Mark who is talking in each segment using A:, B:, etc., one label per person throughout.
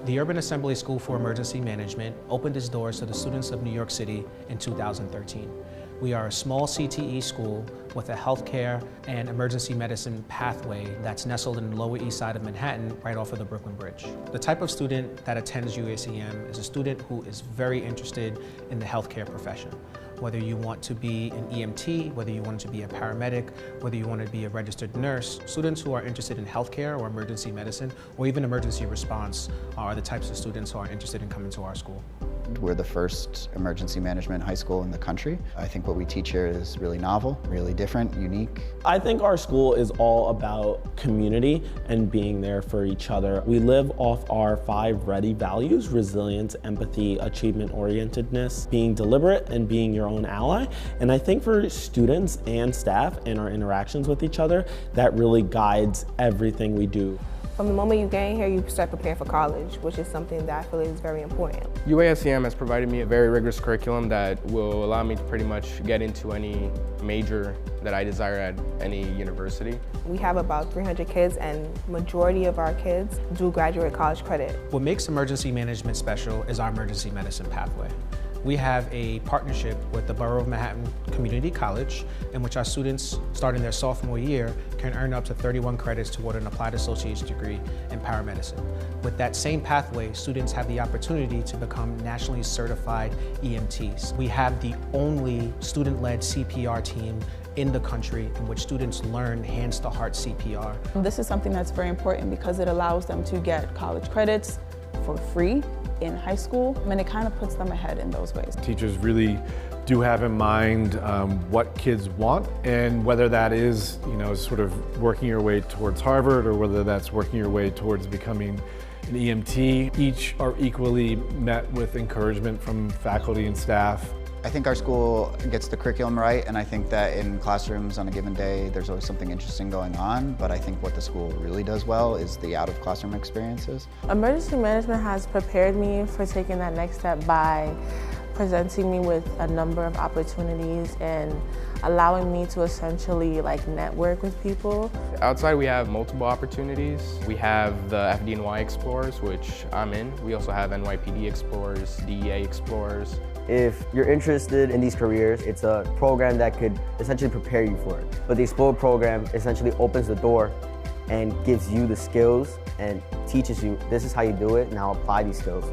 A: The Urban Assembly School for Emergency Management opened its doors to the students of New York City in 2013. We are a small CTE school with a healthcare and emergency medicine pathway that's nestled in the Lower East Side of Manhattan, right off of the Brooklyn Bridge. The type of student that attends UASEM is a student who is very interested in the healthcare profession. Whether you want to be an EMT, whether you want to be a paramedic, whether you want to be a registered nurse, students who are interested in healthcare or emergency medicine, or even emergency response are the types of students who are interested in coming to our school.
B: We're the first emergency management high school in the country. I think what we teach here is really novel, really different, unique.
C: I think our school is all about community and being there for each other. We live off our 5 ready values: resilience, empathy, achievement-orientedness, being deliberate, and being your own ally. And I think for students and staff and our interactions with each other, that really guides everything we do.
D: From the moment you get here, you start preparing for college, which is something that I feel is very important.
E: UASEM has provided me a very rigorous curriculum that will allow me to pretty much get into any major that I desire at any university.
D: We have about 300 kids, and majority of our kids do graduate college credit.
A: What makes emergency management special is our emergency medicine pathway. We have a partnership with the Borough of Manhattan Community College, in which our students, starting their sophomore year, can earn up to 31 credits toward an applied associate's degree in paramedicine. With that same pathway, students have the opportunity to become nationally certified EMTs. We have the only student-led CPR team in the country in which students learn hands-to-heart CPR.
F: This is something that's very important because it allows them to get college credits for free in high school, and it kind of puts them ahead in those ways.
G: Teachers really do have in mind what kids want, and whether that is, sort of working your way towards Harvard or whether that's working your way towards becoming an EMT, each are equally met with encouragement from faculty and staff.
B: I think our school gets the curriculum right, and I think that in classrooms on a given day, there's always something interesting going on, but I think what the school really does well is the out-of-classroom experiences.
H: Emergency management has prepared me for taking that next step by presenting me with a number of opportunities and allowing me to essentially network with people.
E: Outside we have multiple opportunities. We have the FDNY Explorers, which I'm in. We also have NYPD Explorers, DEA Explorers.
I: If you're interested in these careers, it's a program that could essentially prepare you for it. But the Explore program essentially opens the door and gives you the skills and teaches you this is how you do it, now apply these skills.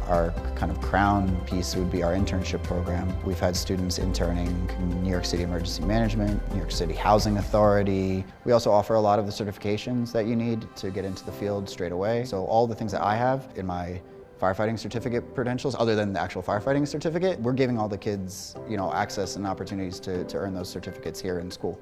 B: Our kind of crown piece would be our internship program. We've had students interning in New York City Emergency Management, New York City Housing Authority. We also offer a lot of the certifications that you need to get into the field straight away. So all the things that I have in my firefighting certificate credentials, other than the actual firefighting certificate, we're giving all the kids, access and opportunities to earn those certificates here in school,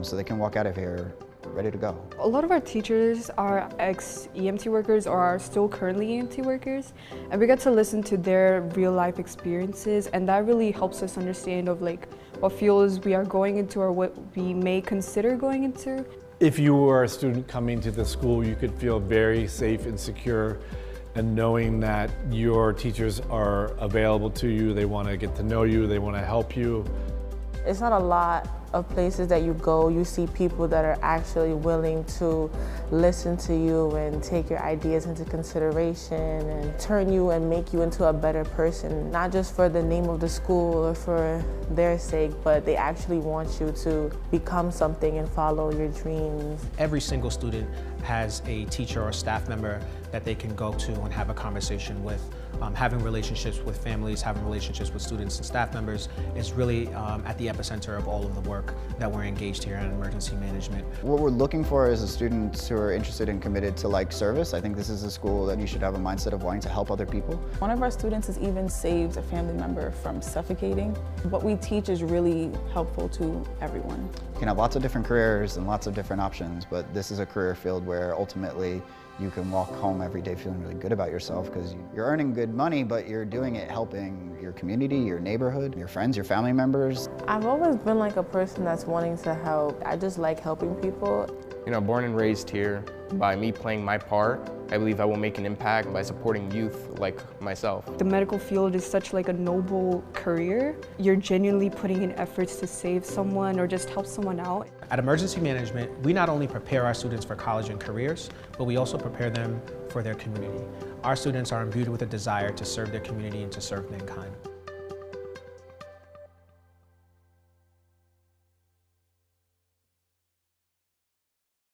B: so they can walk out of here ready to go.
J: A lot of our teachers are ex-EMT workers or are still currently EMT workers, and we get to listen to their real-life experiences, and that really helps us understand of what fields we are going into or what we may consider going into.
G: If you were a student coming to the school, you could feel very safe and secure, and knowing that your teachers are available to you, they want to get to know you, they want to help you.
H: It's not a lot of places that you go, you see people that are actually willing to listen to you and take your ideas into consideration and turn you and make you into a better person, not just for the name of the school or for their sake, but they actually want you to become something and follow your dreams.
A: Every single student has a teacher or staff member that they can go to and have a conversation with. Having relationships with families, having relationships with students and staff members is really at the epicenter of all of the work that we're engaged here in emergency management.
B: What we're looking for is students who are interested and committed to service. I think this is a school that you should have a mindset of wanting to help other people.
F: One of our students has even saved a family member from suffocating. What we teach is really helpful to everyone.
B: You can have lots of different careers and lots of different options, but this is a career field where ultimately you can walk home every day feeling really good about yourself because you're earning good money, but you're doing it helping your community, your neighborhood, your friends, your family members.
H: I've always been a person that's wanting to help. I just like helping people.
E: Born and raised here, by me playing my part, I believe I will make an impact by supporting youth like myself.
J: The medical field is such a noble career. You're genuinely putting in efforts to save someone or just help someone out.
A: At Emergency Management, we not only prepare our students for college and careers, but we also prepare them for their community. Our students are imbued with a desire to serve their community and to serve mankind.